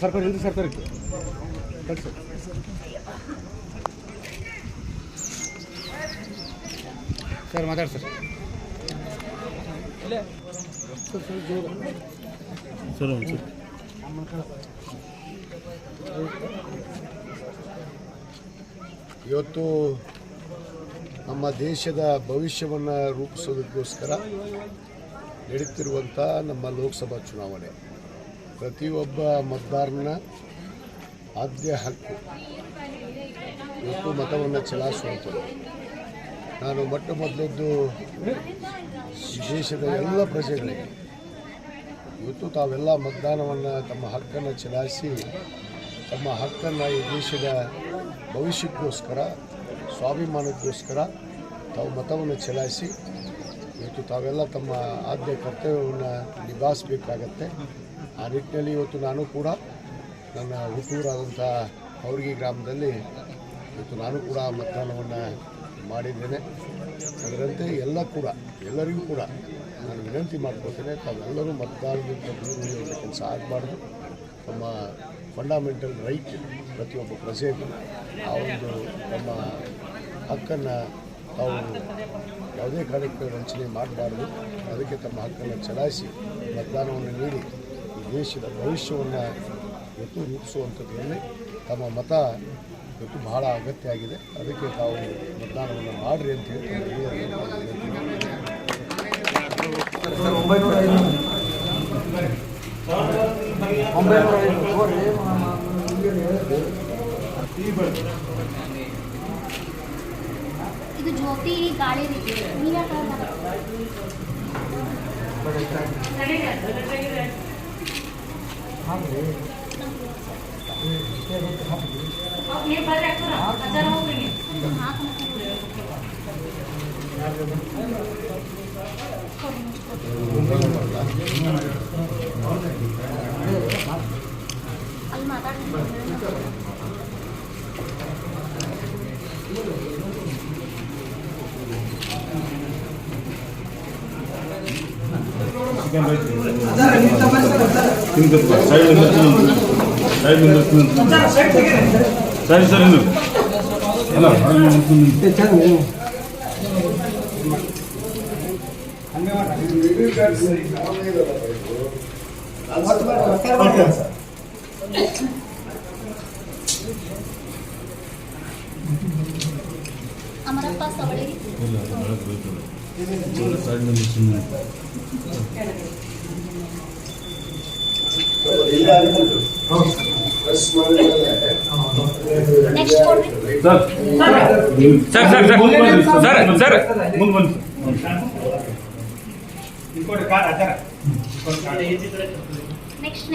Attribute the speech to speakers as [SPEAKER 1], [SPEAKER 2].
[SPEAKER 1] ಸರ್ಕಾರ ಸರ್ಕಾರ ಸರ್ ಮಾತಾಡಿ ಸರ್
[SPEAKER 2] ಇವತ್ತು ನಮ್ಮ ದೇಶದ ಭವಿಷ್ಯವನ್ನು ರೂಪಿಸೋದಕ್ಕೋಸ್ಕರ ನಡೀತಿರುವಂಥ ನಮ್ಮ ಲೋಕಸಭಾ ಚುನಾವಣೆ ಪ್ರತಿಯೊಬ್ಬ ಮತದಾರನ ಆದ್ಯ ಹಕ್ಕು ಇವತ್ತು ಮತವನ್ನು ಚಲಾಯಿಸುವಂಥದ್ದು. ನಾನು ಮೊಟ್ಟ ಮೊದಲದ್ದು ದೇಶದ ಎಲ್ಲ ಪ್ರಜೆಗಳಿಗೆ ಇವತ್ತು ತಾವೆಲ್ಲ ಮತದಾನವನ್ನು ತಮ್ಮ ಹಕ್ಕನ್ನು ಚಲಾಯಿಸಿ ತಮ್ಮ ಹಕ್ಕನ್ನು ಈ ದೇಶದ ಭವಿಷ್ಯಕ್ಕೋಸ್ಕರ ಸ್ವಾಭಿಮಾನಕ್ಕೋಸ್ಕರ ತಾವು ಮತವನ್ನು ಚಲಾಯಿಸಿ ಇವತ್ತು ತಾವೆಲ್ಲ ತಮ್ಮ ಆದ್ಯ ಕರ್ತವ್ಯವನ್ನು ನಿಭಾಯಿಸಬೇಕಾಗತ್ತೆ. ಆ ನಿಟ್ಟಿನಲ್ಲಿ ಇವತ್ತು ನಾನು ಕೂಡ ನನ್ನ ಹುಟ್ಟೂರಾದಂಥ ಹೌರ್ಗಿ ಗ್ರಾಮದಲ್ಲಿ ಇವತ್ತು ನಾನು ಕೂಡ ಮತದಾನವನ್ನು ಮಾಡಿದ್ದೇನೆ. ಅದರಂತೆ ಎಲ್ಲರಿಗೂ ಕೂಡ ನಾನು ವಿನಂತಿ ಮಾಡ್ಕೊಳ್ತೇನೆ, ತಾವೆಲ್ಲರೂ ಮತದಾನದಿಂದ ದೂರ ಉಳಿಯುವಂಥ ಕೆಲಸ ಆಗಬಾರ್ದು. ತಮ್ಮ ಫಂಡಮೆಂಟಲ್ ರೈಟ್ ಪ್ರತಿಯೊಬ್ಬ ಪ್ರಜೆಗೂ ಆ ಒಂದು ತಮ್ಮ ಹಕ್ಕನ್ನು ತಾವು ಯಾವುದೇ ಕಾರಣಕ್ಕೆ ವಂಚನೆ ಮಾಡಬಾರ್ದು. ಅದಕ್ಕೆ ತಮ್ಮ ಹಕ್ಕನ್ನು ಚಲಾಯಿಸಿ ಮತದಾನವನ್ನು ನೀಡಿ ಈ ದೇಶದ ಭವಿಷ್ಯವನ್ನು ಇವತ್ತು ರೂಪಿಸುವಂಥದ್ರಲ್ಲಿ ತಮ್ಮ ಮತ ಇವತ್ತು ಬಹಳ ಅಗತ್ಯ ಆಗಿದೆ. ಅದಕ್ಕೆ ತಾವು ಮತದಾನವನ್ನು ಮಾಡಿರಿ ಅಂತ ಹೇಳಿ
[SPEAKER 3] ಇದು ಜ್ಯೋತಿ ಗಾಳಿ ರೀತಿ ಅಲ್ಲಿ ಮಾತಾಡ್ತೀನಿ.
[SPEAKER 4] ಸರಿ ಸರ್
[SPEAKER 3] ಅಮರಪ್ಪ ಸವಳಿ ನೆಕ್ಸ್ಟ್ ಕೊಡ್ರಿ
[SPEAKER 4] ಸರ್ ಸರ್ ಸರ್ ಸರ್ ಮುಂದೆ ಬನ್ನಿ.
[SPEAKER 3] ನೆಕ್ಸ್ಟ್